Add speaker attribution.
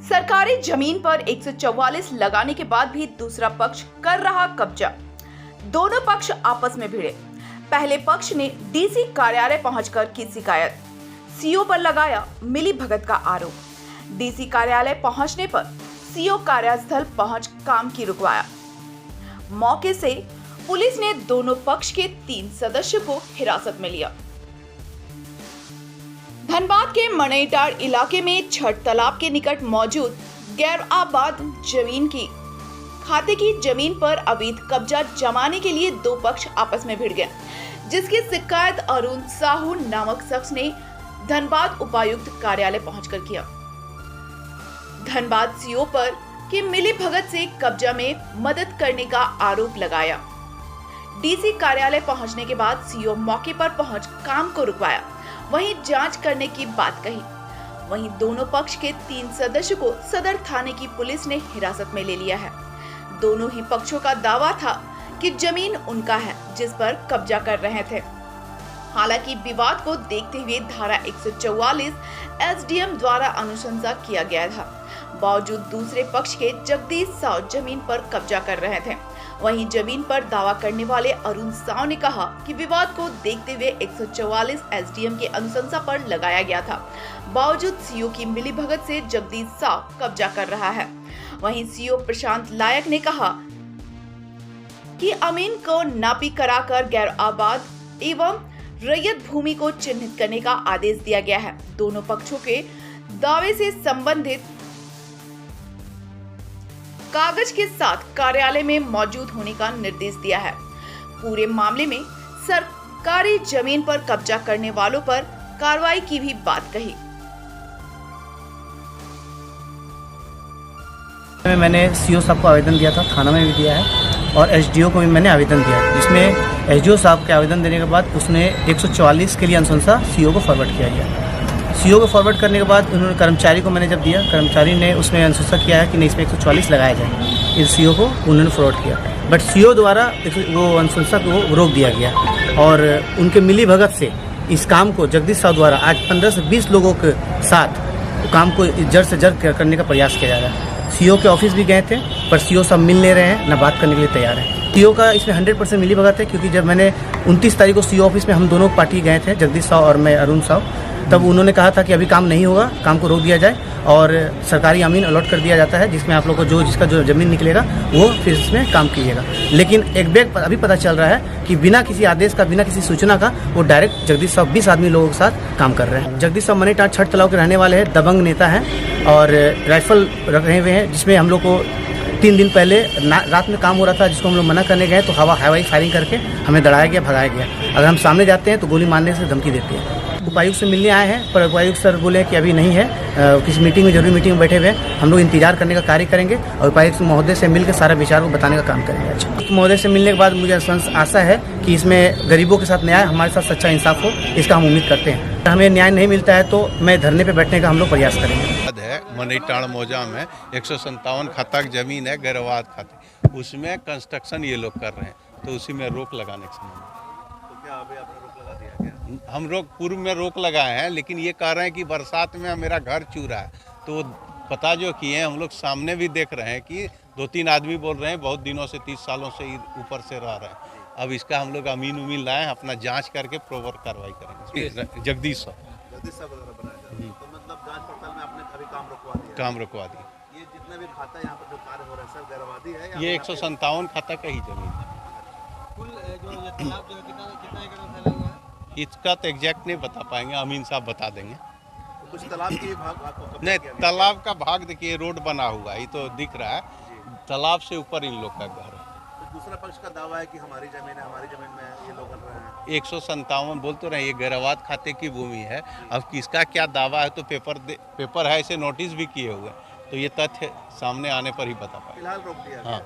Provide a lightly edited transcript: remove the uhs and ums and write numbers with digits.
Speaker 1: सरकारी जमीन पर 144 लगाने के बाद भी दूसरा पक्ष कर रहा कब्जा। दोनों पक्ष आपस में भिड़े। पहले पक्ष ने डीसी कार्यालय पहुंचकर की शिकायत, सीओ पर लगाया मिलीभगत का आरोप। डीसी कार्यालय पहुंचने पर सीओ कार्यस्थल पहुंच काम की रुकवाया। मौके से पुलिस ने दोनों पक्ष के 3 सदस्यों को हिरासत में लिया। धनबाद के मणईटाड़ इलाके में छठ तालाब के निकट मौजूद गैर आबाद जमीन की खाते की जमीन पर अवैध कब्जा जमाने के लिए 2 पक्ष आपस में भिड़ गए, जिसकी शिकायत अरुण साहू नामक शख्स ने धनबाद उपायुक्त कार्यालय पहुंचकर किया। धनबाद सीओ पर कि मिलीभगत से कब्जा में मदद करने का आरोप लगाया। डीसी कार्यालय पहुंचने के बाद सीओ मौके पर पहुंच काम को रुकवाया, वहीं जांच करने की बात कही। वहीं दोनों पक्ष के 3 सदस्यों को सदर थाने की पुलिस ने हिरासत में ले लिया है। दोनों ही पक्षों का दावा था कि जमीन उनका है जिस पर कब्जा कर रहे थे। हालांकि विवाद को देखते हुए धारा 144 एसडीएम द्वारा अनुशंसा किया गया था। बावजूद दूसरे पक्ष के जगदीश साव जमीन पर कब्जा कर रहे थे। वहीं जमीन पर दावा करने वाले अरुण साव ने कहा कि विवाद को देखते हुए 144 एसडीएम के अनुशंसा पर लगाया गया था। बावजूद सीओ की मिलीभगत से जगदीश साव कब्जा कर रहा है। वहीं सीओ प्रशांत लायक ने कहा कि अमीन को नापी कराकर गैर आबाद एवं रैयत भूमि को चिन्हित करने का आदेश दिया गया है। दोनों पक्षों के दावे से संबंधित कागज के साथ कार्यालय में मौजूद होने का निर्देश दिया है। पूरे मामले में सरकारी जमीन पर कब्जा करने वालों पर कार्रवाई की भी बात कही।
Speaker 2: मैंने सीओ साहब को आवेदन दिया था, थाना में भी दिया है और एसडीओ को भी मैंने आवेदन दिया है, जिसमें एसडीओ साहब के आवेदन देने के बाद उसने 144 के लिए अनुशंसा सीओ को फॉरवर्ड किया गया। सीओ को फॉरवर्ड करने के बाद उन्होंने कर्मचारी को मैंने जब दिया, कर्मचारी ने उसमें अनुशंसा किया है कि नहीं इसमें 144 लगाया जाए। इस सीओ को उन्होंने फॉरवर्ड किया, बट सीओ द्वारा वो अनुशंसा को रोक दिया गया और उनके मिलीभगत से इस काम को जगदीश साहब द्वारा आज 15 से 20 लोगों के साथ काम को जड़ से जड़ करने का प्रयास किया जा रहा है। सीओ के ऑफिस भी गए थे पर सीओ सब मिल ले रहे हैं, ना बात करने के लिए तैयार है। सीओ का इसमें 100% मिलीभगत है, क्योंकि जब मैंने 29 तारीख को सीओ ऑफिस में हम दोनों पार्टी गए थे, जगदीश साहब और मैं अरुण साहब, तब उन्होंने कहा था कि अभी काम नहीं होगा, काम को रोक दिया जाए और सरकारी अमीन अलॉट कर दिया जाता है, जिसमें आप लोग को जिसका जो जमीन निकलेगा वो फिर इसमें काम कीजिएगा। लेकिन एक बैग अभी पता चल रहा है कि बिना किसी आदेश का, बिना किसी सूचना का वो डायरेक्ट जगदीश साहब 20 आदमी लोगों के साथ काम कर रहे हैं। जगदीश साहब मणईटाड़ छठ तालाब के रहने वाले हैं, दबंग नेता हैं और राइफल रखे हुए हैं, जिसमें हम लोग को 3 दिन पहले रात में काम हो रहा था, जिसको हम लोग मना करने गए तो हवाई फायरिंग करके हमें दड़ाया गया, भगाया गया। अगर हम सामने जाते हैं तो गोली मारने से धमकी देते हैं। उपायुक्त से मिलने आए हैं, पर उपायुक्त सर बोले कि अभी नहीं है, किसी मीटिंग में, जरूरी मीटिंग में बैठे हुए हैं। हम लोग इंतजार करने का कार्य करेंगे और उपायुक्त महोदय से मिलकर सारा विचार को बताने का काम करेंगे। अच्छा, महोदय से मिलने के बाद मुझे आशा है कि इसमें गरीबों के साथ न्याय, हमारे साथ सच्चा इंसाफ हो, इसका हम उम्मीद करते हैं। हमें न्याय नहीं मिलता है तो मैं धरने पर बैठने का हम लोग प्रयास करेंगे।
Speaker 3: मणईटाड़ मौजा में 157 खाता की जमीन है, गैर आबाद खाते, उसमें कंस्ट्रक्शन ये लोग कर रहे हैं, तो उसी में रोक लगाने के समय क्या अभी आपने रोक लगा दिया क्या? हम पूर्व में रोक लगाए हैं, लेकिन ये कह रहे हैं कि बरसात में मेरा घर चूरा है, तो पता जो किए हम लोग सामने भी देख रहे हैं कि 2-3 आदमी बोल रहे हैं बहुत दिनों से 30 सालों से ऊपर से रह रहे हैं। अब इसका हम लोग अमीन उमीन लाए, अपना जांच करके प्रॉपर कार्रवाई करेंगे। जगदीश साहब
Speaker 4: तो मतलब जांच पड़ताल में आपने अभी काम रुकवा दिया। ये जितने भी खाता यहाँ पर जो कार्य हो रहा है सर गैरवादी है?
Speaker 3: ये 157 खाता का ही जमीन है।
Speaker 4: कुल जो ये तालाब जो कितना एकड़ में फैला हुआ है?
Speaker 3: इसका तो एग्जैक्ट नहीं बता पाएंगे, अमीन साहब बता देंगे।
Speaker 4: तो कुछ तालाब के भाग आपको
Speaker 3: नहीं, तालाब का भाग देखिए, रोड बना हुआ है, ये तो दिख रहा है, तालाब से ऊपर इन लोग का घर है।
Speaker 4: तो दूसरा पक्ष का दावा है कि हमारी जमीन है, हमारी जमीन में ये लोग कर रहे हैं।
Speaker 3: 157 बोल तो रहे, ये गैर आबाद खाते की भूमि है। अब किसका क्या दावा है तो पेपर है, इसे नोटिस भी किए हुए, तो ये तथ्य सामने आने पर ही बता पाए।
Speaker 4: फिलहाल रोक दिया।
Speaker 3: हाँ।